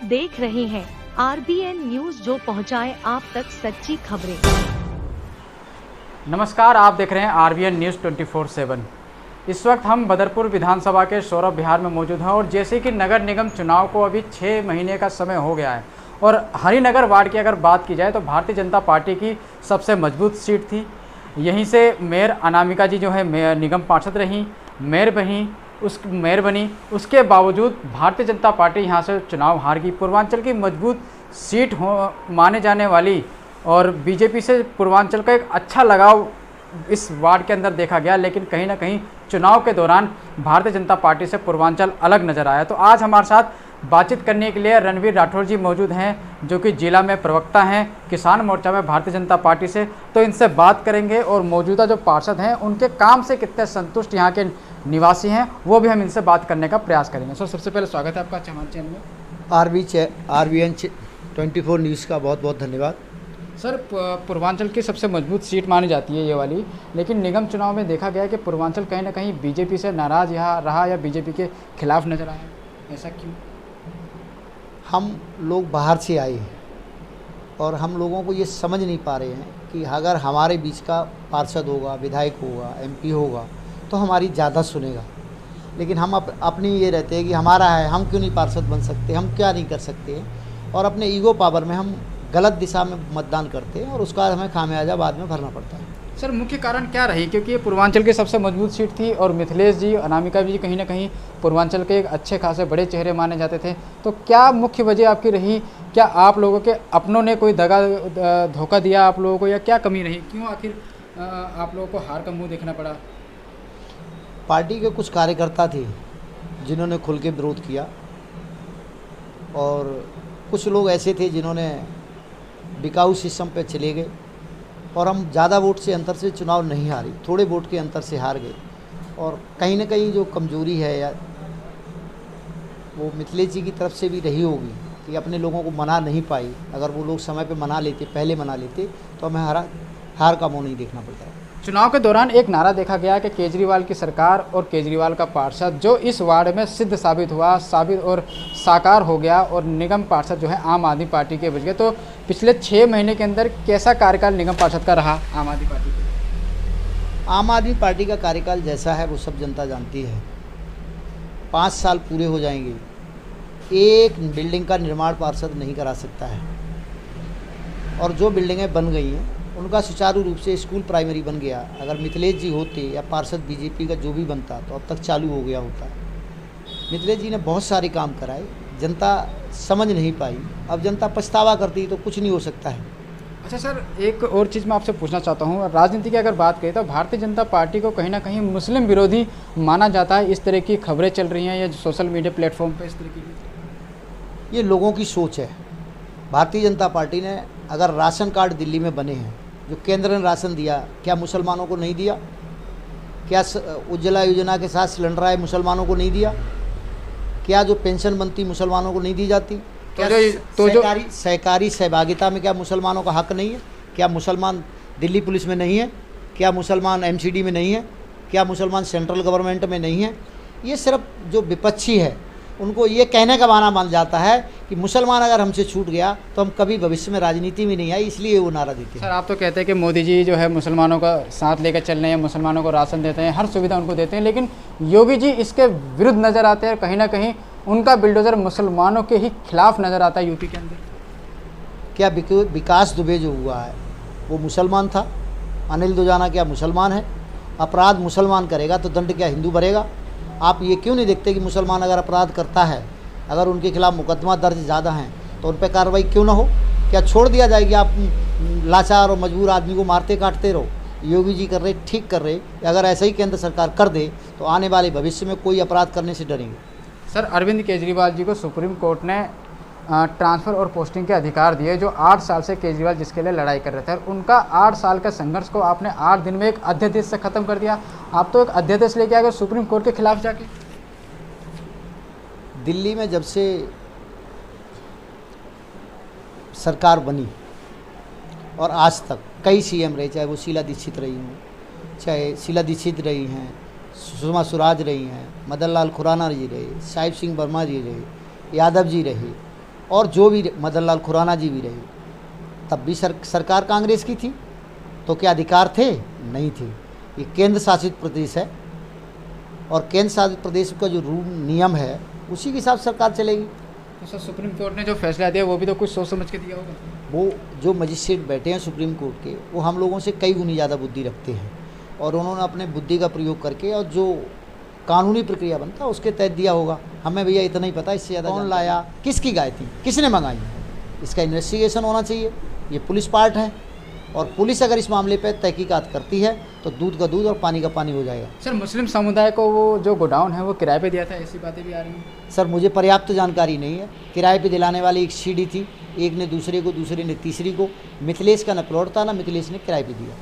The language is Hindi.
देख रहे हैं RBN न्यूज, जो पहुंचाए आप तक सच्ची खबरें। नमस्कार, आप देख रहे हैं RBN न्यूज 24/7। इस वक्त हम बदरपुर विधानसभा के सौरभ विहार में मौजूद हैं और जैसे कि नगर निगम चुनाव को अभी 6 महीने का समय हो गया है और हरिनगर वार्ड की अगर बात की जाए तो भारतीय जनता पार्टी की सबसे मजबूत सीट थी। यहीं से मेयर अनामिका जी जो है मेयर निगम पार्षद रहीं, मेयर बनी। उसके बावजूद भारतीय जनता पार्टी यहां से चुनाव हार गई। पूर्वांचल की मजबूत सीट माने जाने वाली और बीजेपी से पूर्वांचल का एक अच्छा लगाव इस वार्ड के अंदर देखा गया, लेकिन कहीं ना कहीं चुनाव के दौरान भारतीय जनता पार्टी से पूर्वांचल अलग नज़र आया। तो आज हमारे साथ बातचीत करने के लिए रणवीर राठौर जी मौजूद हैं, जो कि जिला में प्रवक्ता हैं किसान मोर्चा में भारतीय जनता पार्टी से। तो इनसे बात करेंगे और मौजूदा जो पार्षद हैं उनके काम से कितने संतुष्ट यहाँ के निवासी हैं वो भी हम इनसे बात करने का प्रयास करेंगे। सर, सबसे पहले स्वागत है आपका हमारे चैनल में। RBN 24 न्यूज़ का बहुत बहुत धन्यवाद। सर, पूर्वांचल की सबसे मजबूत सीट मानी जाती है ये वाली, लेकिन निगम चुनाव में देखा गया कि पूर्वांचल कहीं ना कहीं बीजेपी से नाराज़ यहाँ रहा या बीजेपी के खिलाफ नजर आया, ऐसा क्यों? हम लोग बाहर से आए हैं और हम लोगों को ये समझ नहीं पा रहे हैं कि अगर हमारे बीच का पार्षद होगा, विधायक होगा, MP होगा तो हमारी ज़्यादा सुनेगा, लेकिन हम अपनी ये रहते हैं कि हमारा है, हम क्यों नहीं पार्षद बन सकते, हम क्या नहीं कर सकते, और अपने ईगो पावर में हम गलत दिशा में मतदान करते हैं और उसका हमें खामियाजा बाद में भरना पड़ता है। सर, मुख्य कारण क्या रही? क्योंकि ये पूर्वांचल की सबसे मजबूत सीट थी और मिथिलेश जी, अनामिका जी कहीं ना कहीं पूर्वांचल के एक अच्छे खासे बड़े चेहरे माने जाते थे। तो क्या मुख्य वजह आपकी रही? क्या आप लोगों के अपनों ने कोई धोखा दिया आप लोगों को, या क्या कमी रही? क्यों आखिर आप लोगों को हार का मुँह देखना पड़ा? पार्टी के कुछ कार्यकर्ता थे जिन्होंने खुल के विरोध किया और कुछ लोग ऐसे थे जिन्होंने बिकाऊ सिस्टम पे चले गए और हम ज़्यादा वोट से अंतर से चुनाव नहीं हारे, थोड़े वोट के अंतर से हार गए। और कहीं ना कहीं जो कमजोरी है या वो मिथिलेश जी की तरफ से भी रही होगी कि अपने लोगों को मना नहीं पाई। अगर वो लोग समय पे मना लेते, पहले मना लेते, तो हमें हार का मुँह नहीं देखना पड़ता। चुनाव के दौरान एक नारा देखा गया कि केजरीवाल की सरकार और केजरीवाल का पार्षद, जो इस वार्ड में सिद्ध साबित हुआ और साकार हो गया और निगम पार्षद जो है आम आदमी पार्टी के बच गए। तो पिछले 6 महीने के अंदर कैसा कार्यकाल निगम पार्षद का रहा आम आदमी पार्टी का? आम आदमी पार्टी का कार्यकाल जैसा है वो सब जनता जानती है। 5 साल पूरे हो जाएंगे, एक बिल्डिंग का निर्माण पार्षद नहीं करा सकता है, और जो बिल्डिंगें बन गई हैं उनका सुचारू रूप से स्कूल प्राइमरी बन गया। अगर मिथिलेश जी होते या पार्षद बीजेपी का जो भी बनता तो अब तक चालू हो गया होता। मिथिलेश जी ने बहुत सारे काम कराए, जनता समझ नहीं पाई, अब जनता पछतावा करती तो कुछ नहीं हो सकता है। अच्छा सर, एक और चीज़ मैं आपसे पूछना चाहता हूँ। राजनीति की अगर बात करें तो भारतीय जनता पार्टी को कहीं ना कहीं मुस्लिम विरोधी माना जाता है। इस तरह की खबरें चल रही हैं या सोशल मीडिया प्लेटफॉर्म पर इस तरह की? ये लोगों की सोच है। भारतीय जनता पार्टी ने अगर राशन कार्ड दिल्ली में बने हैं, जो केंद्र ने राशन दिया, क्या मुसलमानों को नहीं दिया? क्या उज्ज्वला योजना के साथ सिलेंडर आए, मुसलमानों को नहीं दिया? क्या जो पेंशन बनती मुसलमानों को नहीं दी जाती? क्या सहकारी सहभागिता में क्या मुसलमानों का हक नहीं है? क्या मुसलमान दिल्ली पुलिस में नहीं है? क्या मुसलमान MCD में नहीं है? क्या मुसलमान सेंट्रल गवर्नमेंट में नहीं है? ये सिर्फ जो विपक्षी है उनको ये कहने का बहाना मान जाता है कि मुसलमान अगर हमसे छूट गया तो हम कभी भविष्य में राजनीति में नहीं आए, इसलिए वो नारा देते हैं। सर, आप तो कहते हैं कि मोदी जी जो है मुसलमानों का साथ लेकर चल रहे हैं, मुसलमानों को राशन देते हैं, हर सुविधा उनको देते हैं, लेकिन योगी जी इसके विरुद्ध नज़र आते हैं। कहीं ना कहीं उनका बिल्डोजर मुसलमानों के ही खिलाफ नज़र आता है यूपी के अंदर। क्या विकास दुबे जो हुआ है वो मुसलमान था? अनिल दुजाना क्या मुसलमान है? अपराध मुसलमान करेगा तो दंड क्या हिंदू भरेगा? आप ये क्यों नहीं देखते कि मुसलमान अगर अपराध करता है, अगर उनके खिलाफ मुकदमा दर्ज ज़्यादा हैं तो उन पर कार्रवाई क्यों ना हो? क्या छोड़ दिया जाएगी? आप लाचार और मजबूर आदमी को मारते काटते रहो। योगी जी कर रहे, ठीक कर रहे। अगर ऐसा ही केंद्र सरकार कर दे तो आने वाले भविष्य में कोई अपराध करने से डरेंगे। सर, अरविंद केजरीवाल जी को सुप्रीम कोर्ट ने ट्रांसफ़र और पोस्टिंग के अधिकार दिए, जो 8 साल से केजरीवाल जिसके लिए लड़ाई कर रहे थे, और उनका 8 साल का संघर्ष को आपने 8 दिन में एक अध्यादेश से ख़त्म कर दिया। आप तो एक अध्यादेश लेके आ गए सुप्रीम कोर्ट के खिलाफ जाके। दिल्ली में जब से सरकार बनी और आज तक कई CM रहे, चाहे वो शीला दीक्षित रही हों, चाहे शीला दीक्षित रही हैं, सुषमा स्वराज रही हैं, मदन लाल खुराना जी रहे, साहिब सिंह वर्मा जी रहे, यादव जी रहे, और जो भी मदन लाल खुराना जी भी रहे, तब भी सरकार कांग्रेस की थी, तो क्या अधिकार थे? नहीं थे। ये केंद्र शासित प्रदेश है और केंद्र शासित प्रदेश का जो रूल नियम है उसी के हिसाब से सरकार चलेगी। तो सर सुप्रीम कोर्ट ने जो फैसला दिया वो भी तो कुछ सोच समझ के दिया होगा। वो जो मजिस्ट्रेट बैठे हैं सुप्रीम कोर्ट के, वो हम लोगों से कई गुनी ज़्यादा बुद्धि रखते हैं और उन्होंने अपने बुद्धि का प्रयोग करके और जो कानूनी प्रक्रिया बनता है उसके तहत दिया होगा। हमें भैया इतना ही पता, इससे ज़्यादा कौन लाया, किसकी गाय थी, किसने मंगाई, इसका इन्वेस्टिगेशन होना चाहिए। ये पुलिस पार्ट है और पुलिस अगर इस मामले पर तहकीकात करती है तो दूध का दूध और पानी का पानी हो जाएगा। सर मुस्लिम समुदाय को वो जो गोडाउन है वो किराए पे दिया था, ऐसी बातें भी आ रही हैं। सर मुझे पर्याप्त जानकारी नहीं है। किराए पे दिलाने वाली एक सीढ़ी थी, एक ने दूसरे को, दूसरे ने तीसरी को। मिथिलेश का न प्लॉट था, ना मिथिलेश ने किराए पे दिया।